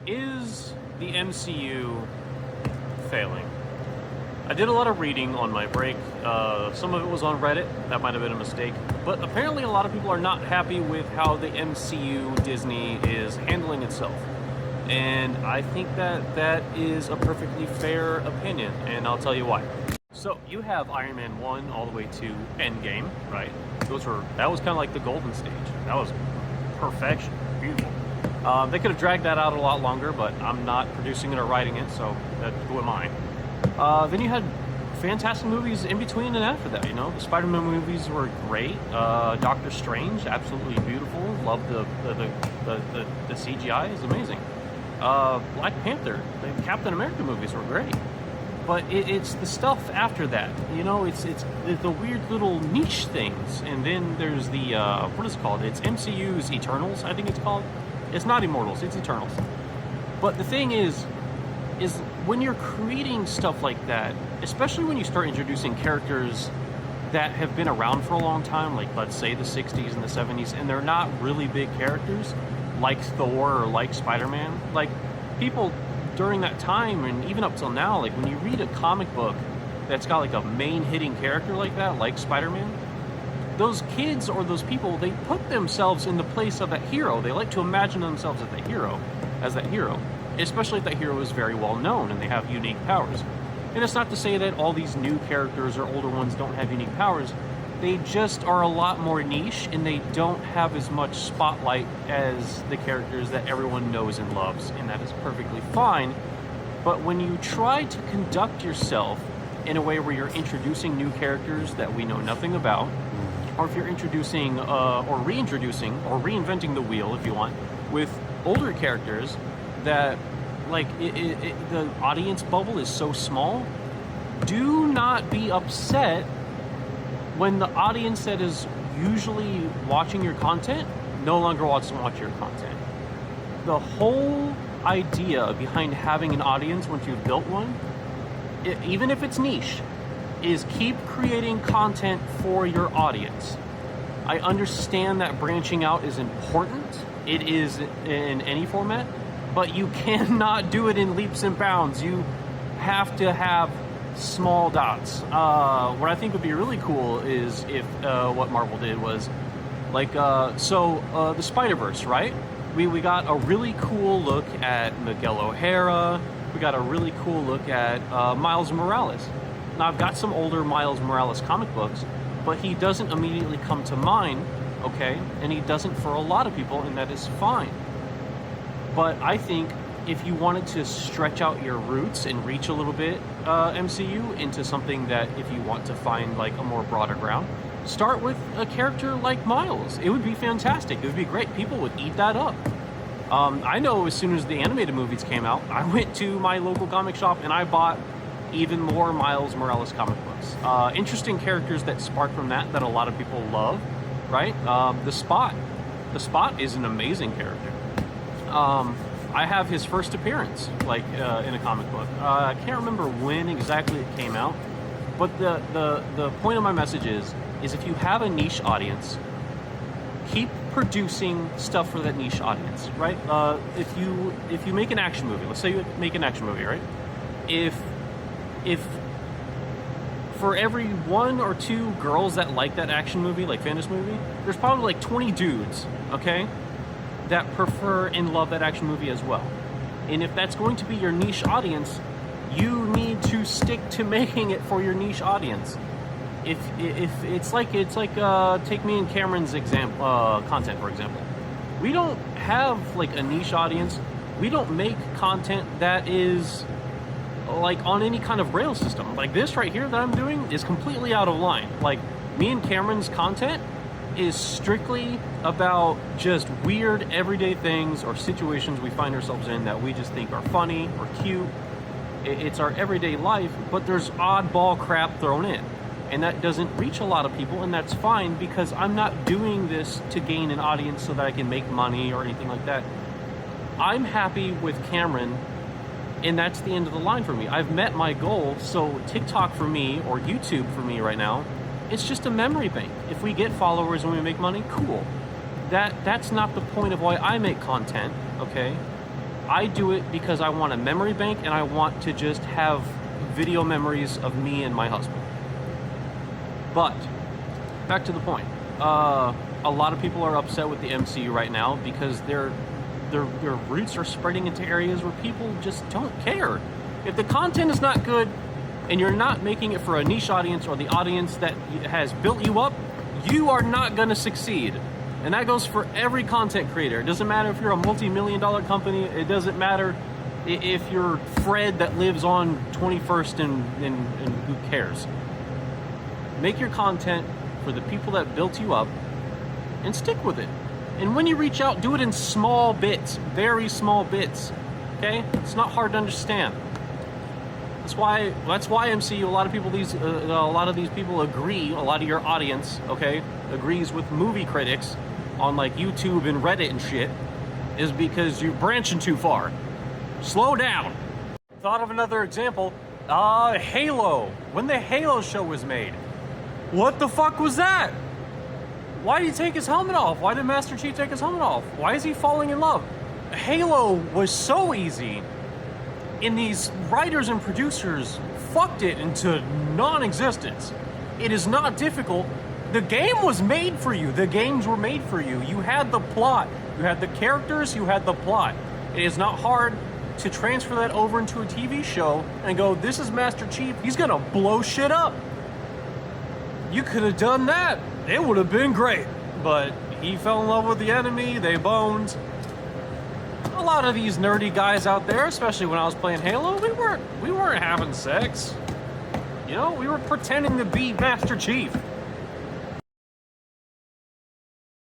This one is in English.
Is the MCU failing? I did a lot of reading on my break. Some of it was on Reddit. That might have been a mistake. But apparently a lot of people are not happy with how the MCU Disney is handling itself. And I think that that is a perfectly fair opinion, and I'll tell you why. So you have Iron Man 1 all the way to Endgame, right? That was kind of like the golden stage. That was perfection, beautiful. They could have dragged that out a lot longer, but I'm not producing it or writing it, so who am I? Then you had fantastic movies in between and after that, you know? The Spider-Man movies were great. Doctor Strange, absolutely beautiful. Loved the CGI, is amazing. Black Panther, the Captain America movies were great. But it's the stuff after that, you know, it's the weird little niche things. And then there's the, what is it called? It's MCU's Eternals, I think it's called. It's not Immortals, it's Eternals. But the thing is when you're creating stuff like that, especially when you start introducing characters that have been around for a long time, like let's say the 60s and the 70s, and they're not really big characters, like Thor or like Spider-Man, like people during that time and even up till now, like when you read a comic book that's got like a main hitting character like that, like Spider-Man, those kids or those people, they put themselves in the place of that hero. They like to imagine themselves as that hero, especially if that hero is very well known and they have unique powers. And it's not to say that all these new characters or older ones don't have unique powers. They just are a lot more niche and they don't have as much spotlight as the characters that everyone knows and loves, and that is perfectly fine. But when you try to conduct yourself in a way where you're introducing new characters that we know nothing about, or if you're introducing or reintroducing or reinventing the wheel, if you want, with older characters that, like, the audience bubble is so small, do not be upset when the audience that is usually watching your content no longer wants to watch your content. The whole idea behind having an audience once you've built one, even if it's niche, is keep creating content for your audience. I understand that branching out is important. It is in any format, but you cannot do it in leaps and bounds. You have to have small dots. What I think would be really cool is if what Marvel did was like, the Spider-Verse, right? We got a really cool look at Miguel O'Hara. We got a really cool look at Miles Morales. Now, I've got some older Miles Morales comic books, but he doesn't immediately come to mind, okay? And he doesn't for a lot of people, and that is fine. But I think if you wanted to stretch out your roots and reach a little bit MCU into something that if you want to find like a more broader ground, start with a character like Miles. It would be fantastic. It would be great. People would eat that up. I know as soon as the animated movies came out, I went to my local comic shop and I bought even more Miles Morales comic books. Interesting characters that spark from that a lot of people love, right? The Spot. The Spot is an amazing character. I have his first appearance, like, in a comic book. I can't remember when exactly it came out, but the point of my message is if you have a niche audience, keep producing stuff for that niche audience, right? If you make an action movie, let's say you make an action movie, right? If for every one or two girls that like that action movie, like fantasy movie, there's probably like 20 dudes, okay, that prefer and love that action movie as well. And if that's going to be your niche audience, you need to stick to making it for your niche audience. If it's like take me and Cameron's content, for example. We don't have like a niche audience. We don't make content that is like on any kind of rail system. Like this right here that I'm doing is completely out of line. Like me and Cameron's content is strictly about just weird everyday things or situations we find ourselves in that we just think are funny or cute. It's our everyday life, but there's oddball crap thrown in. And that doesn't reach a lot of people, and that's fine because I'm not doing this to gain an audience so that I can make money or anything like that. I'm happy with Cameron, and that's the end of the line for me. I've met my goal, so TikTok for me or YouTube for me right now, it's just a memory bank. If we get followers and we make money, cool. That's not the point of why I make content, okay? I do it because I want a memory bank and I want to just have video memories of me and my husband. But back to the point. A lot of people are upset with the MCU right now because their roots are spreading into areas where people just don't care. If the content is not good and you're not making it for a niche audience or the audience that has built you up, you are not going to succeed. And that goes for every content creator. It doesn't matter if you're a multi-million-dollar company. It doesn't matter if you're Fred that lives on 21st and who cares. Make your content for the people that built you up and stick with it. And when you reach out, do it in small bits, very small bits. Okay? It's not hard to understand. That's why MCU. A lot of these people agree. A lot of your audience, okay, agrees with movie critics on like YouTube and Reddit and shit, is because you're branching too far. Slow down. Thought of another example. Halo. When the Halo show was made, what the fuck was that? Why did he take his helmet off? Why did Master Chief take his helmet off? Why is he falling in love? Halo was so easy, and these writers and producers fucked it into non-existence. It is not difficult. The game was made for you. The games were made for you. You had the plot. You had the characters. You had the plot. It is not hard to transfer that over into a TV show and go, this is Master Chief. He's gonna blow shit up. You could have done that. It would have been great. But he fell in love with the enemy. They boned. A lot of these nerdy guys out there, especially when I was playing Halo, we weren't having sex. You know, we were pretending to be Master Chief.